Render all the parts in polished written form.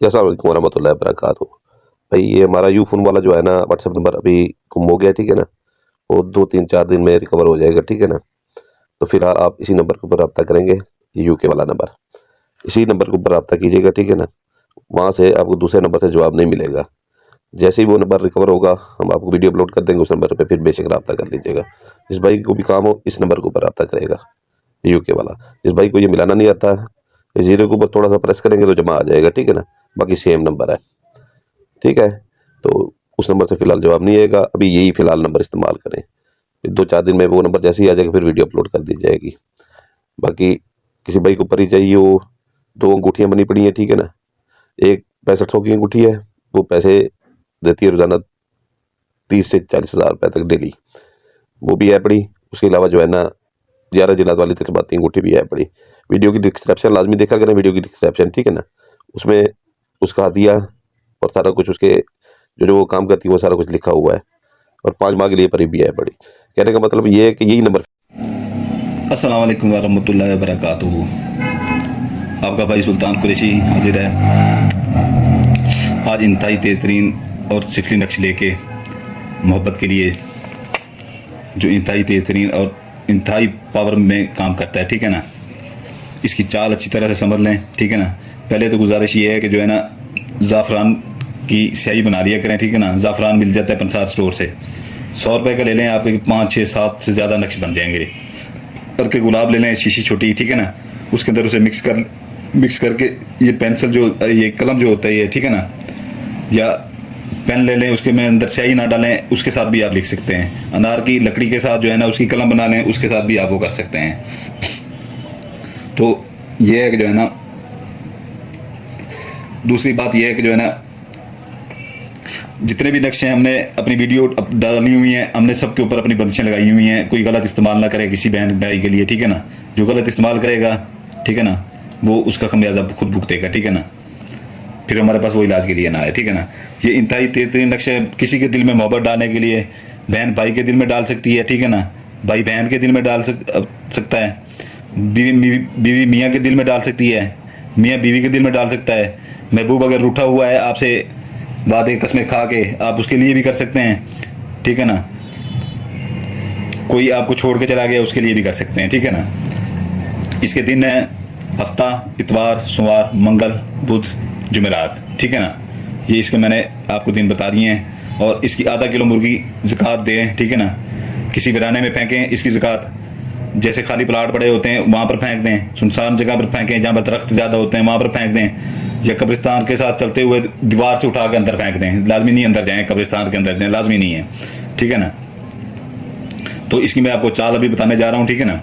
अस्सलाम वालेकुम वरहमतुल्लाहि वबरकातुहू। भाई ये हमारा यूफ़ोन वाला जो है ना व्हाट्सएप नंबर अभी गुम हो गया, ठीक है ना। वो 2-3-4 दिन में रिकवर हो जाएगा, ठीक है ना। तो फिलहाल आप इसी नंबर के ऊपर रब्ता करेंगे, ये यूके वाला नंबर, इसी नंबर के ऊपर रब्ता कीजिएगा, ठीक है ना। वहाँ से आपको दूसरे नंबर से जवाब नहीं मिलेगा। जैसे ही वो नंबर रिकवर होगा हम आपको वीडियो अपलोड कर देंगे उस नंबर पे, फिर बेशक रब्ता कर लीजिएगा। जिस भाई को भी काम हो इस नंबर के ऊपर रब्ता करेगा, यूके वाला। जिस भाई को ये मिलाना नहीं आता है, जीरो के ऊपर थोड़ा सा प्रेस करेंगे तो जमा आ जाएगा, ठीक है ना। बाकी सेम नंबर है, ठीक है। तो उस नंबर से फ़िलहाल जवाब नहीं आएगा, अभी यही फ़िलहाल नंबर इस्तेमाल करें। फिर 2-4 दिन में वो नंबर जैसे ही आ जाएगा फिर वीडियो अपलोड कर दी जाएगी। बाकी किसी भाई को परी चाहिए हो, 2 अंगूठियाँ बनी पड़ी हैं, ठीक है ना। एक 6500 की अंगूठी है, वो पैसे देती है रोज़ाना 30 से 40 हज़ार रुपये तक डेली, वो भी है पड़ी। उसके अलावा जो है ना 11 जिन्नात वाली तस्बाती अंगूठी भी है पड़ी। वीडियो की डिस्क्रिप्शन लाजमी देखा करें, वीडियो की डिस्क्रिप्शन, ठीक है ना। उसमें उसका हदिया और सारा कुछ उसके जो वो काम करती है वो सारा कुछ लिखा हुआ है, और 5 माह के लिए परी भी है पड़ी। कहने का मतलब ये है कि यही नंबर। अस्सलाम वालेकुम वरहमतुल्लाहि वबरकातुहू। आपका भाई सुल्तान कुरैशी हाजिर है आज इंतहाई तेज़तरीन और सिफली नक्श लेके मोहब्बत के लिए, जो इंतहाई तेज़तरीन और इंतहाई पावर में काम करता है, ठीक है ना। इसकी चाल अच्छी तरह से समझ लें, ठीक है ना। पहले तो गुजारिश ये है कि जो है ना ज़ाफ़रान की स्याही बना लिया करें, ठीक है ना। ज़ाफ़रान मिल जाता है पंसार स्टोर से, 100 रुपये का ले लें, आपके 5, 6, 7 से ज़्यादा नक्श बन जाएंगे। करके गुलाब ले लें, शीशी छोटी, ठीक है ना। उसके अंदर उसे मिक्स करके ये पेंसिल जो ये कलम जो होता है ये, ठीक है ना, या पेन ले लें, उसके में अंदर स्याही ना डालें, उसके साथ भी आप लिख सकते हैं। अनार की लकड़ी के साथ जो है ना उसकी कलम बना लें, उसके साथ भी आप वो कर सकते हैं। तो ये है कि जो है ना, दूसरी बात ये है कि जो है ना जितने भी नक्शे हमने अपनी वीडियो डाली हुई हैं, हमने सबके ऊपर अपनी बंदिशें लगाई हुई हैं। कोई गलत इस्तेमाल ना करे किसी बहन भाई के लिए, ठीक है ना। जो गलत इस्तेमाल करेगा, ठीक है ना, वो उसका खमियाजा खुद भुगतेगा, ठीक है ना। फिर हमारे पास वो इलाज के लिए ना आए, ठीक है ना। ये इंतहाई तेज़तरीन नक्शे किसी के दिल में मोहब्बत डालने के लिए, बहन भाई के दिल में डाल सकती है, ठीक है ना। भाई बहन के दिल में डाल सकता है, बीवी मियाँ के दिल में डाल सकती है, मियाँ बीवी के दिल में डाल सकता है। महबूब अगर रूठा हुआ है आपसे वादे कस्में खा के, आप उसके लिए भी कर सकते हैं, ठीक है ना। कोई आपको छोड़ के चला गया उसके लिए भी कर सकते हैं, ठीक है ना। इसके दिन है हफ्ता, इतवार, सोमवार, मंगल, बुध, जुमेरात, ठीक है ना। ये इसके मैंने आपको दिन बता दिए हैं। और इसकी आधा किलो मुर्गी ज़कात दें, ठीक है ना। किसी वीराने में फेंकें इसकी ज़कात, जैसे खाली प्लाट पड़े होते हैं वहाँ पर फेंक दें, सुनसान जगह पर फेंकें, जहाँ पर दरख्त ज़्यादा होते हैं वहाँ पर फेंक दें, या कब्रिस्तान के साथ चलते हुए दीवार से उठा के अंदर फेंक दें। लाजमी नहीं अंदर जाएं, कब्रिस्तान के अंदर जाएं, लाजमी नहीं है, ठीक है ना। तो इसकी मैं आपको चाल अभी बताने जा रहा हूँ, ठीक है ना।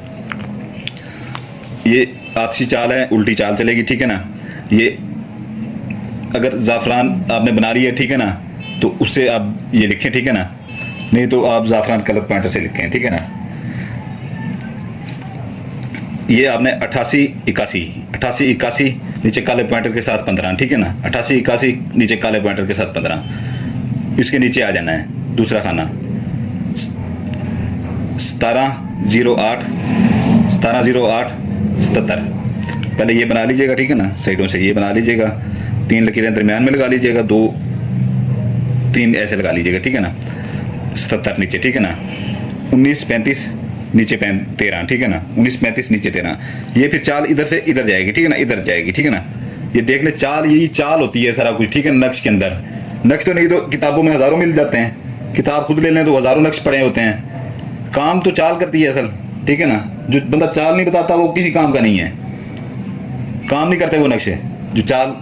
ये आतशी चाल है, उल्टी चाल चलेगी, ठीक है ना। ये अगर ज़ाफ़रान आपने बना लिया, ठीक है ना, तो उससे आप ये लिखें, ठीक है ना। नहीं तो आप ज़ाफ़रान कलर पॉइंटर से लिखें, ठीक है ना। ये आपने 88-81 नीचे काले पॉइंटर के साथ 15, ठीक है ना। 88-81 नीचे काले पॉइंटर के साथ 15, इसके नीचे आ जाना है दूसरा खाना। 1708 77। पहले ये बना लीजिएगा, ठीक है ना। साइडों से ये बना लीजिएगा, 3 लकीरें दरमियान में लगा लीजिएगा, 2-3 ऐसे लगा लीजिएगा, ठीक है ना। 77 नीचे, ठीक है ना। 1935 नीचे 13, ठीक है ना। 1935 नीचे 13। ये फिर चाल इधर से इधर जाएगी, ठीक है ना, इधर जाएगी, ठीक है ना। ये देख ले चाल, यही चाल होती है सारा कुछ, ठीक है। नक्श के अंदर नक्श तो नहीं तो किताबों में हज़ारों मिल जाते हैं, किताब खुद ले लें तो हज़ारों नक्श पड़े होते हैं। काम तो चाल करती है असल, ठीक है ना। जो बंदा चाल नहीं बताता वो किसी काम का नहीं है, काम नहीं करते वो नक्शे जो चाल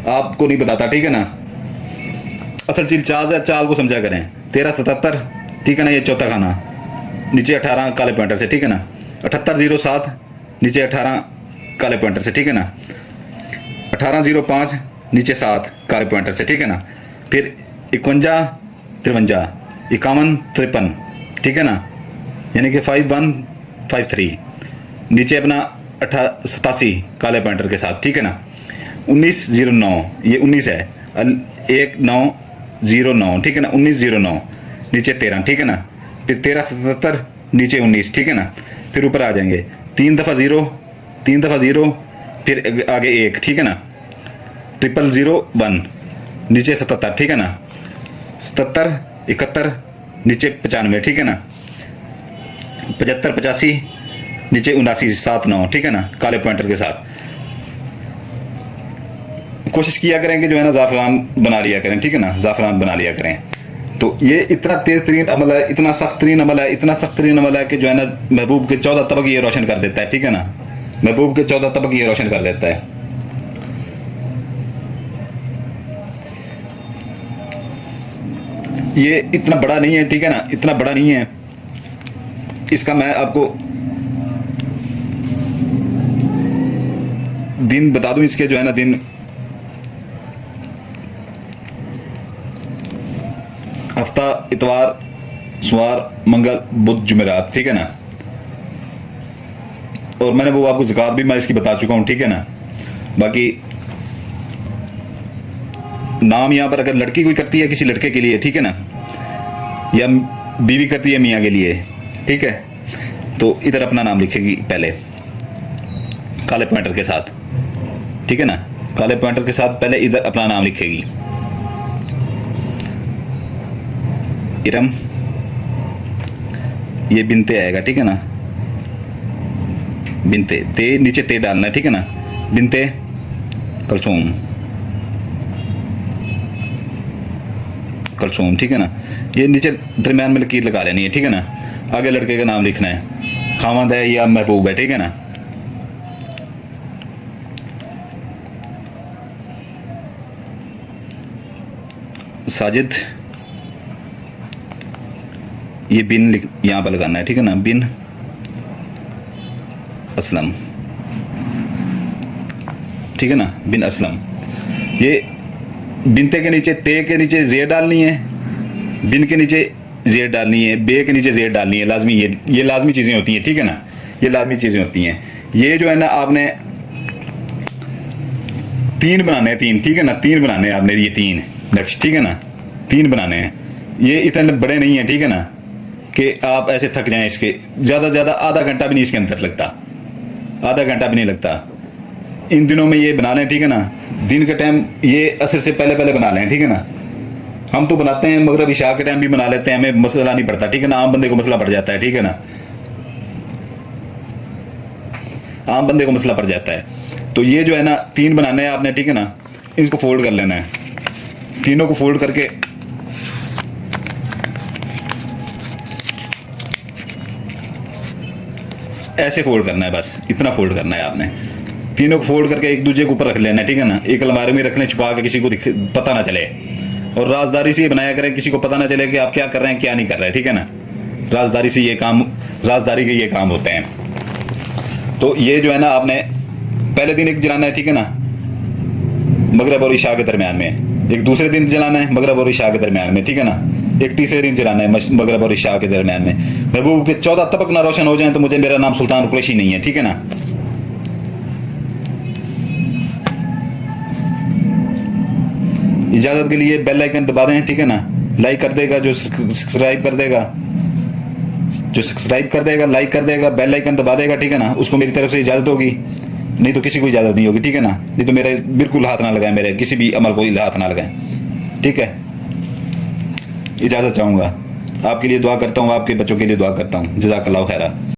आपको नहीं बताता, ठीक है ना। असल चीज चाल है, चाल को समझा करें। 1377, ठीक है ना, ये चौथा खाना, नीचे 18 काले पॉइंटर से, ठीक है ना। 7807 नीचे 18 काले पॉइंटर से, ठीक है ना। 1805 नीचे 7 काले पॉइंटर से, ठीक है ना। फिर 51 53 51 53, ठीक है ना, यानी कि 5153 नीचे अपना 87 काले पॉइंटर के साथ, ठीक है ना। 1909 ये 19 है, 1909, ठीक है ना। 1909 नीचे 13, ठीक है ना। फिर 1377 नीचे 19, ठीक है ना। फिर ऊपर आ जाएंगे 3 दफ़ा 0, 3 दफ़ा 0, फिर आगे 1, ठीक है ना। 0001 नीचे 77, ठीक है ना, 77 71 नीचे 95, ठीक है ना, 75 85 नीचे 79 79, ठीक है ना, काले पॉइंटर के साथ। कोशिश किया करें कि जो है ना ज़ाफ़रान बना लिया करें, ठीक है ना, ज़ाफ़रान बना लिया करें। तो ये इतना तेज तरीन अमल है, इतना सख्त तरीन अमल है, इतना सख्त तरीन अमल है कि जो है ना महबूब के 14 तबक ये रोशन कर देता है, ठीक है ना, महबूब के 14 तबक ये रोशन कर देता है। ये इतना बड़ा नहीं है, ठीक है ना, इतना बड़ा नहीं है। इसका मैं आपको दिन बता दूं, इसके जो है ना दिन हफ्ता इतवार सोमवार मंगल बुध जुमेरात, ठीक है ना। और मैंने वो आपको ज़कात भी मैं इसकी बता चुका हूँ, ठीक है ना। बाकी नाम यहाँ पर अगर लड़की कोई करती है किसी लड़के के लिए, ठीक है ना, या बीवी करती है मियाँ के लिए, ठीक है, तो इधर अपना नाम लिखेगी पहले काले पॉइंटर के साथ, ठीक है ना, काले पॉइंटर के साथ पहले इधर अपना नाम लिखेगी। इरम, ये बिनते आएगा, ठीक है ना, बिनते, ते नीचे ते डालना है, ठीक है ना, बिनते कलसूम, कलसूम, ठीक है ना। ये नीचे दरम्यान में लकीर लगा लेनी है, ठीक है ना। आगे लड़के का नाम लिखना है, खामद है या महबूब है, ठीक है ना। साजिद, ये बिन यहाँ पर लगाना है, ठीक है ना, बिन असलम, ठीक है ना, बिन असलम। ये बिनते के नीचे ते के नीचे जेर डालनी है, बिन के नीचे जेर डालनी है, बे के नीचे जेर डालनी है, लाजमी। ये लाजमी चीज़ें होती हैं, ठीक है ना, ये लाजमी चीज़ें होती हैं। ये जो है ना आपने 3 बनाने हैं, 3, ठीक है ना, 3 बनाने हैं आपने, ये 3 नक्श, ठीक है ना, 3 बनाने हैं। ये इतने बड़े नहीं हैं, ठीक है ना, कि आप ऐसे थक जाएं। इसके ज़्यादा से ज़्यादा आधा घंटा भी नहीं इसके अंदर लगता, आधा घंटा भी नहीं लगता। इन दिनों में ये बना लें, ठीक है ना, दिन के टाइम ये असर से पहले पहले बना लें, ठीक है ना। हम तो बनाते हैं मगरिब इशा के टाइम भी बना लेते हैं, हमें मसला नहीं पड़ता, ठीक है ना। आम बंदे को मसला पड़ जाता है, ठीक है ना, आम बंदे को मसला पड़ जाता है। तो ये जो है ना 3 बनाने हैं आपने, ठीक है ना। इसको फोल्ड कर लेना है, तीनों को फोल्ड करके ऐसे फोल्ड करना है, बस इतना फोल्ड करना है आपने। तीनों को फोल्ड करके एक दूसरे के ऊपर रख लेना है, ठीक है ना। एक अलमारी में रख लें छुपा के, किसी को पता ना चले। और राजदारी से ये बनाया करें, किसी को पता ना चले कि आप क्या कर रहे हैं क्या नहीं कर रहे हैं, ठीक है ना। राजदारी से ये काम, राजदारी के ये काम होते हैं। तो ये जो है ना आपने पहले दिन एक जलाना है, ठीक है ना, मगरिब और इशा के दरमियान में। एक दूसरे दिन जलाना है मगरिब और इशा के दरमियान में, ठीक है ना। एक तीसरे दिन जलाना है मगरिब और इशा के दरमियान में। महबूब के 14 तबक ना रोशन हो जाए तो मुझे मेरा नाम सुल्तान कुरैशी नहीं है, ठीक है ना। इजाजत के लिए बेल आइकन दबा दें, ठीक है ना। लाइक कर देगा जो सब्सक्राइब कर देगा, जो सब्सक्राइब कर देगा, लाइक कर देगा, बेल आइकन दबा देगा, ठीक है ना, उसको मेरी तरफ से इजाजत होगी, नहीं तो किसी को इजाजत नहीं होगी, ठीक है ना। नहीं तो मेरे बिल्कुल हाथ ना लगाए, मेरे किसी भी अमल को हाथ ना लगाए, ठीक है। इजाजत चाहूंगा, आपके लिए दुआ करता हूँ, आपके बच्चों के लिए दुआ करता हूँ। जज़ाकल्लाहु खैरा।